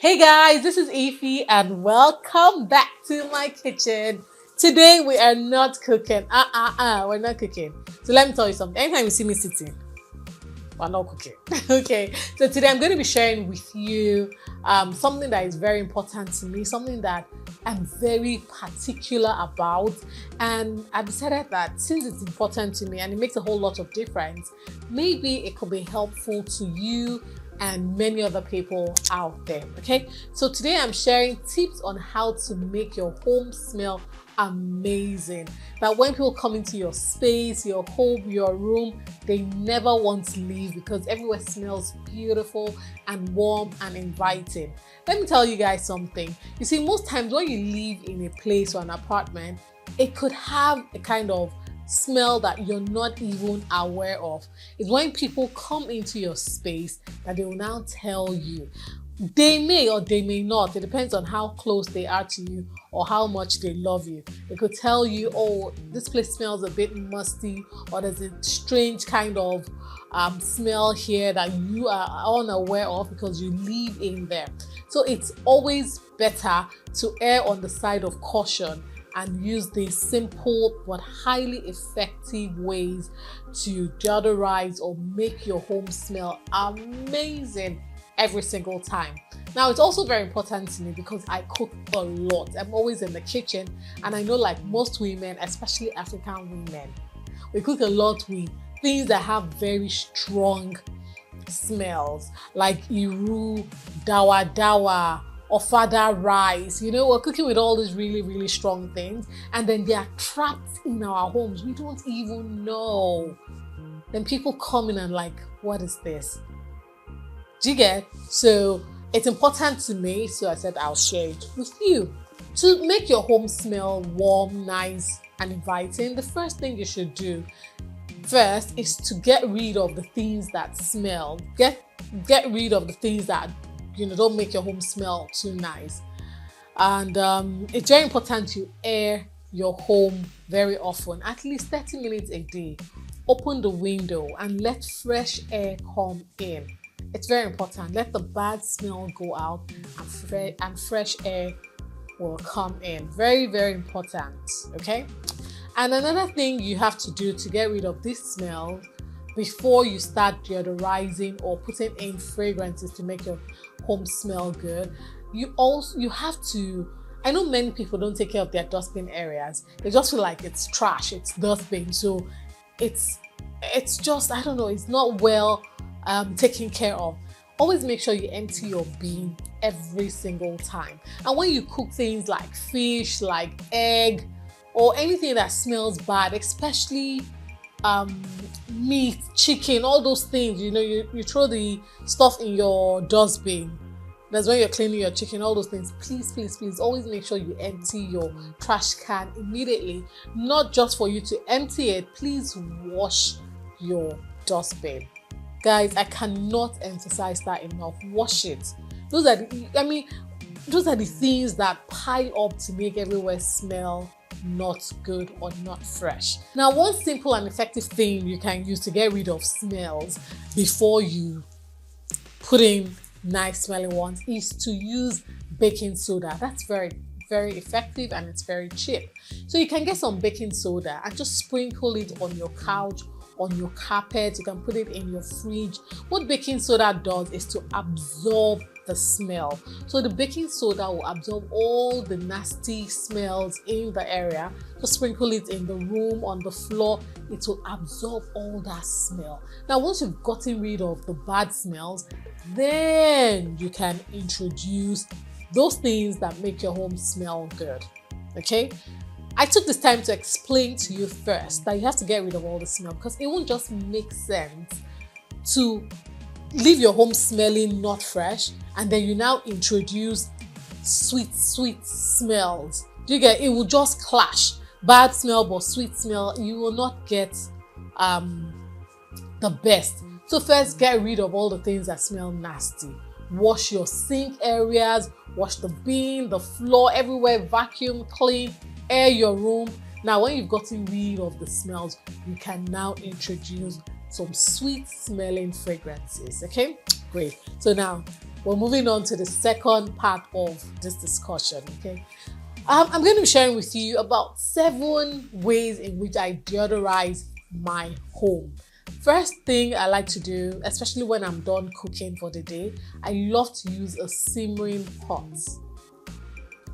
Hey guys, this is Ify and welcome back to my kitchen. Today we are not cooking. We're not cooking. So let me tell you something. Anytime you see me sitting, we're not cooking. Okay, so today I'm going to be sharing with you something that is very important to me, something that I'm very particular about, and I decided that since it's important to me and it makes a whole lot of difference, maybe it could be helpful to you and many other people out there. Okay, so today I'm sharing tips on how to make your home smell amazing, that when people come into your space, your home, your room, they never want to leave because everywhere smells beautiful and warm and inviting. Let me tell you guys something. You see, most times when you live in a place or an apartment, it could have a kind of smell that you're not even aware of. It's when people come into your space that they will now tell you. They may or they may not. It depends on how close they are to you or how much they love you. They could tell you, oh, this place smells a bit musty, or there's a strange kind of smell here that you are unaware of because you live in there. So it's always better to err on the side of caution and use these simple but highly effective ways to deodorize or make your home smell amazing every single time. Now, it's also very important to me because I cook a lot. I'm always in the kitchen, and I know, like most women, especially African women, we cook a lot with things that have very strong smells, like iru, dawa dawa, ofada rice. You know, we're cooking with all these really strong things, and then they are trapped in our homes. We don't even know. Then people come in and like, what is this? Do you get? So it's important to me, so I said I'll share it with you. To make your home smell warm, nice, and inviting, the first thing you should do first is to get rid of the things that smell. Get rid of the things that don't make your home smell too nice. And it's very important to air your home very often, at least 30 minutes a day. Open the window and let fresh air come in. It's very important. Let the bad smell go out and fresh air will come in. Very important. Okay. And another thing you have to do to get rid of this smell before you start deodorizing or putting in fragrances to make your home smell good, you have to. I know many people don't take care of their dustbin areas. They just feel like it's trash, it's dustbin. So it's just, I don't know, it's not well taken care of. Always make sure you empty your bin every single time. And when you cook things like fish, like egg, or anything that smells bad, especially meat, chicken, all those things, you throw the stuff in your dustbin. That's when you're cleaning your chicken, all those things. Please always make sure you empty your trash can immediately. Not just for you to empty it, please wash your dustbin. Guys, I cannot emphasize that enough. Wash it. Those are the things that pile up to make everywhere smell not good or not fresh. Now, one simple and effective thing you can use to get rid of smells before you put in nice smelling ones is to use baking soda. That's very effective and it's very cheap. So you can get some baking soda and just sprinkle it on your couch, on your carpet. You can put it in your fridge. What baking soda does is to absorb the smell. So the baking soda will absorb all the nasty smells in the area. Just sprinkle it in the room, on the floor. It will absorb all that smell. Now, once you've gotten rid of the bad smells, then you can introduce those things that make your home smell good. Okay? I took this time to explain to you first that you have to get rid of all the smell, because it won't just make sense to leave your home smelling not fresh and then you now introduce sweet smells. Do you get? It will just clash. Bad smell but sweet smell, you will not get the best. So first, get rid of all the things that smell nasty. Wash your sink areas, wash the bin, the floor, everywhere, vacuum clean, air your room. Now, when you've gotten rid of the smells, you can now introduce some sweet smelling fragrances. Okay, great. So now we're moving on to the second part of this discussion, okay? I'm going to be sharing with you about 7 ways in which I deodorize my home. First thing I like to do, especially when I'm done cooking for the day, I love to use a simmering pot.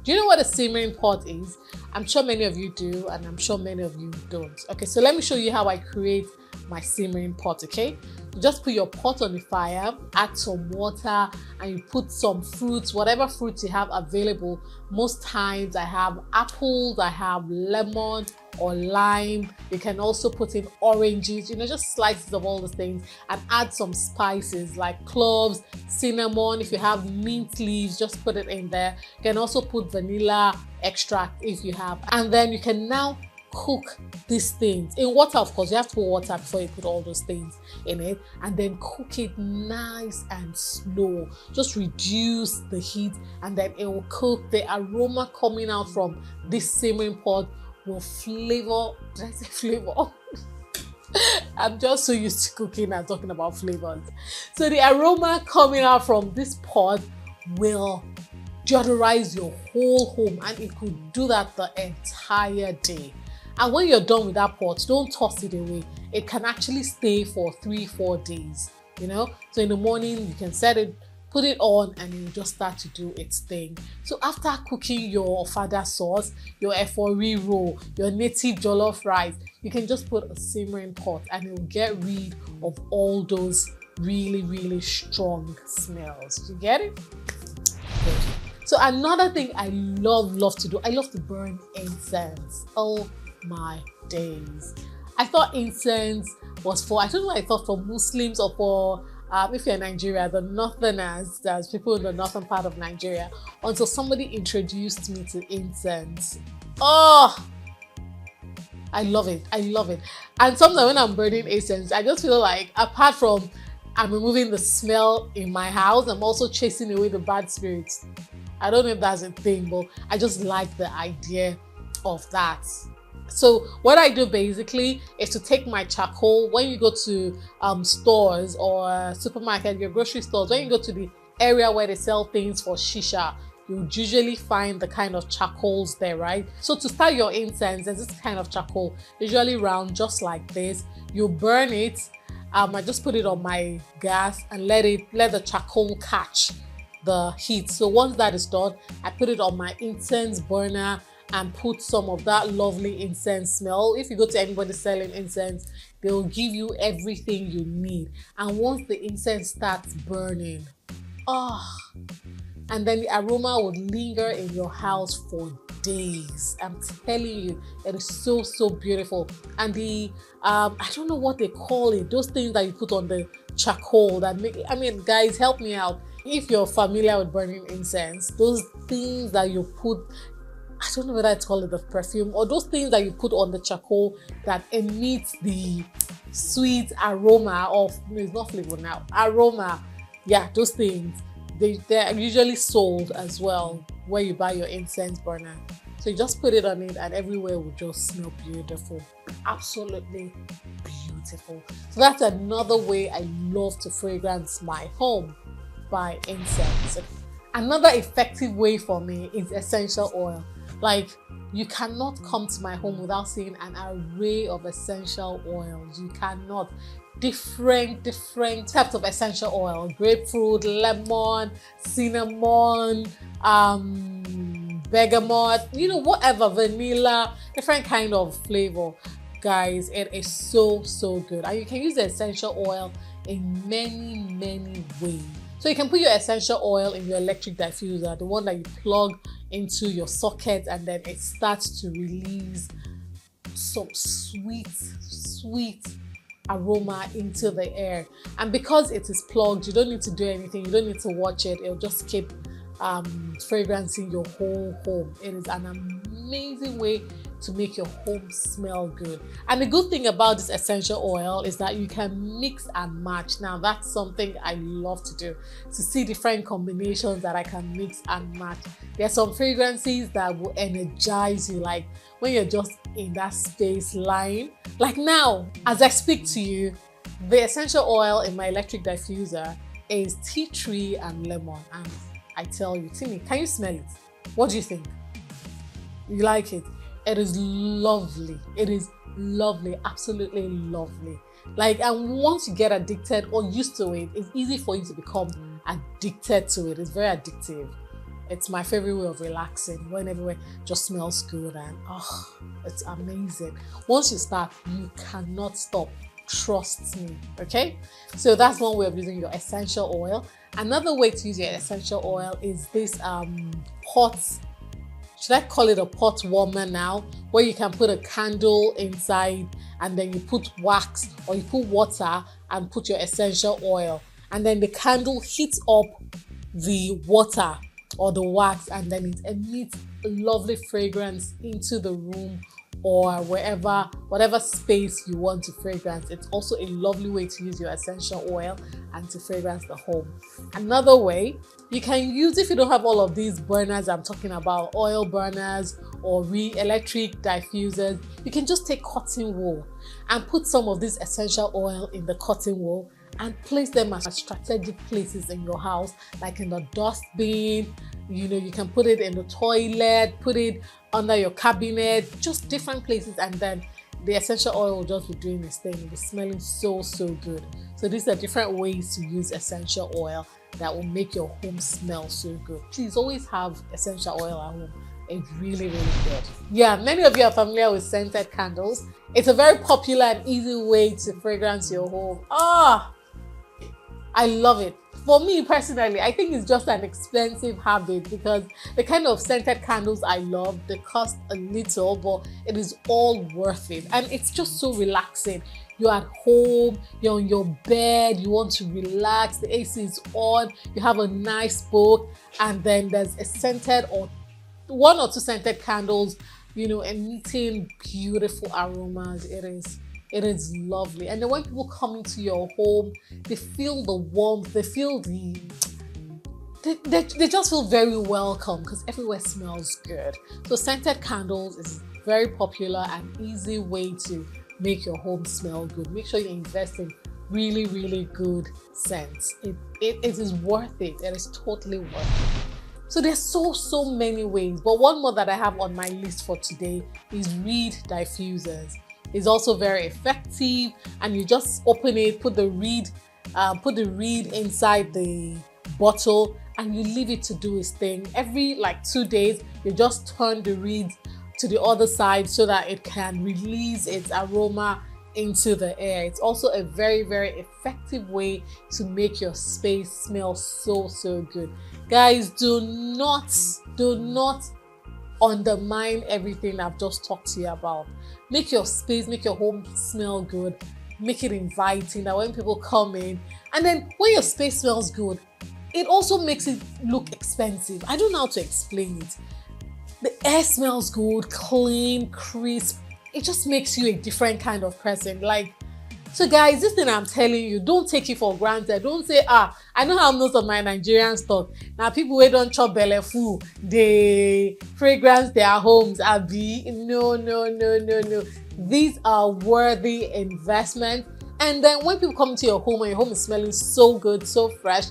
Do you know what a simmering pot is? I'm sure many of you do, and I'm sure many of you don't. Okay, so let me show you how I create my simmering pot, okay? You just put your pot on the fire, add some water, and you put some fruits, whatever fruits you have available. Most times I have apples, I have lemon or lime. You can also put in oranges, just slices of all the things, and add some spices like cloves, cinnamon. If you have mint leaves, just put it in there. You can also put vanilla extract if you have, and then you can now cook these things in water. Of course, you have to put water before you put all those things in it, and then cook it nice and slow. Just reduce the heat, and then it will cook. The aroma coming out from this simmering pot will flavor. Did I say flavor? I'm just so used to cooking and talking about flavors. So the aroma coming out from this pot will deodorize your whole home, and it could do that the entire day. And when you're done with that pot, don't toss it away. It can actually stay for 3-4 days, So in the morning, you can set it, put it on, and it will just start to do its thing. So after cooking your fada sauce, your efori roll, your native jollof rice, you can just put a simmering pot, and it will get rid of all those really, really strong smells. You get it? Good. So another thing I love to do, I love to burn incense. Oh my days. I thought incense was for, I don't know, I thought for Muslims or for, if you're in Nigeria, the northerners, there's people in the northern part of Nigeria, until somebody introduced me to incense. Oh, I love it. I love it. And sometimes when I'm burning incense, I just feel like, apart from I'm removing the smell in my house, I'm also chasing away the bad spirits. I don't know if that's a thing, but I just like the idea of that. So what I do basically is to take my charcoal. When you go to stores or supermarket, your grocery stores, when you go to the area where they sell things for shisha, you usually find the kind of charcoals there, right? So to start your incense, there's this kind of charcoal, usually round, just like this. You burn it. I just put it on my gas and let the charcoal catch the heat. So once that is done, I put it on my incense burner and put some of that lovely incense smell. If you go to anybody selling incense, they'll give you everything you need. And once the incense starts burning, and then the aroma would linger in your house for days. I'm telling you, it is so, so beautiful. And the, I don't know what they call it, those things that you put on the charcoal that make, guys, help me out. If you're familiar with burning incense, those things that you put, I don't know whether it's called the perfume, or those things that you put on the charcoal that emits the sweet aroma of, no, it's not flavor now, aroma. Yeah, those things, they're usually sold as well where you buy your incense burner. So you just put it on it and everywhere will just smell beautiful. Absolutely beautiful. So that's another way I love to fragrance my home, by incense. Another effective way for me is essential oil. Like, you cannot come to my home without seeing an array of essential oils. You cannot. Different types of essential oil: grapefruit, lemon, cinnamon, bergamot, whatever, vanilla, different kind of flavor. Guys, it is so, so good. And you can use the essential oil in many ways. So you can put your essential oil in your electric diffuser, the one that you plug into your socket, and then it starts to release some sweet aroma into the air. And because it is plugged, you don't need to do anything, you don't need to watch it, it'll just keep fragrancing your whole home. It is an amazing way to make your home smell good. And the good thing about this essential oil is that you can mix and match. Now that's something I love to do, to see different combinations that I can mix and match. There's some fragrances that will energize you, like when you're just in that space lying. Like now, as I speak to you, the essential oil in my electric diffuser is tea tree and lemon. And I tell you, Timmy, can you smell it? What do you think? You like it? It is lovely. It is lovely, absolutely lovely. Like, and once you get addicted or used to it, it's easy for you to become addicted to it. It's very addictive. It's my favorite way of relaxing, when everywhere just smells good, and oh, it's amazing. Once you start, you cannot stop. Trust me, okay? So that's one way of using your essential oil. Another way to use your essential oil is this pot, should I call it a pot warmer now, where you can put a candle inside and then you put wax or you put water and put your essential oil, and then the candle heats up the water or the wax, and then it emits a lovely fragrance into the room or wherever, whatever space you want to fragrance. It's also a lovely way to use your essential oil and to fragrance the home. Another way you can use, if you don't have all of these burners I'm talking about, oil burners or electric diffusers, you can just take cotton wool and put some of this essential oil in the cotton wool and place them at strategic places in your house, like in the dustbin. You know, you can put it in the toilet, put it under your cabinet, just different places, and then the essential oil will just be doing its thing. It'll be smelling so good. So these are different ways to use essential oil that will make your home smell so good. Please always have essential oil at home. It's really good. Yeah, many of you are familiar with scented candles. It's a very popular and easy way to fragrance your home. I love it. For me personally, I think it's just an expensive habit, because the kind of scented candles I love, they cost a little, but it is all worth it. And it's just so relaxing. You're at home, you're on your bed, you want to relax, the AC is on, you have a nice book, and then there's a scented or one or two scented candles, you know, emitting beautiful aromas. It is lovely. And then when people come into your home, they feel the warmth, they feel they just feel very welcome, because everywhere smells good. So scented candles is very popular and easy way to make your home smell good. Make sure you invest in really good scents. It is worth it. It is totally worth it. So there's so many ways, but one more that I have on my list for today is reed diffusers. It's also very effective, and you just open it, put the reed inside the bottle, and you leave it to do its thing. Every 2 days, you just turn the reed to the other side so that it can release its aroma into the air. It's also a very effective way to make your space smell so good. Guys, do not undermine everything I've just talked to you about. Make your space, make your home smell good, make it inviting, that when people come in, and then when your space smells good, it also makes it look expensive. I don't know how to explain it. The air smells good, clean, crisp. It just makes you a different kind of person. So guys, this thing I'm telling you, don't take it for granted. Don't say, I know how most of my Nigerians talk. Now people who don't chop belle full, they fragrance their homes. No. These are worthy investment. And then when people come to your home and your home is smelling so good, so fresh,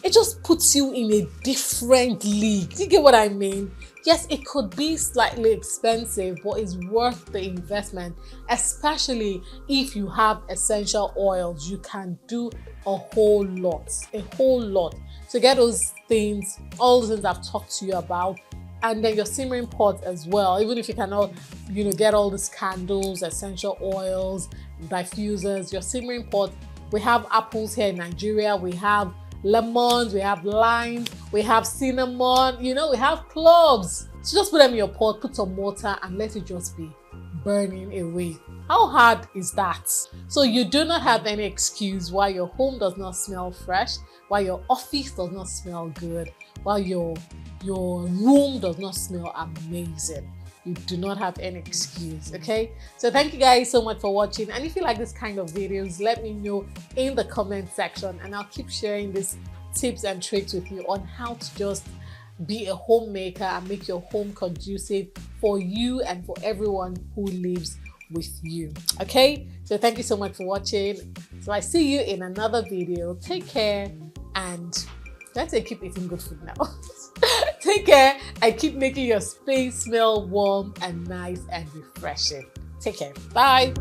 it just puts you in a different league. Do you get what I mean? Yes, it could be slightly expensive, but it's worth the investment, especially if you have essential oils. You can do a whole lot. So get those things, all the things I've talked to you about, and then your simmering pot as well. Even if you cannot, get all these candles, essential oils, diffusers, your simmering pot. We have apples here in Nigeria. We have lemons, we have lime, we have cinnamon, we have cloves. So just put them in your pot, put some water, and let it just be burning away. How hard is that? So you do not have any excuse why your home does not smell fresh, why your office does not smell good, why your room does not smell amazing. You do not have any excuse, okay? So thank you guys so much for watching. And if you like this kind of videos, let me know in the comment section, and I'll keep sharing these tips and tricks with you on how to just be a homemaker and make your home conducive for you and for everyone who lives with you, okay? So thank you so much for watching. So I see you in another video. Take care And let's say keep eating good food now. Take care and keep making your space smell warm and nice and refreshing. Take care. Bye.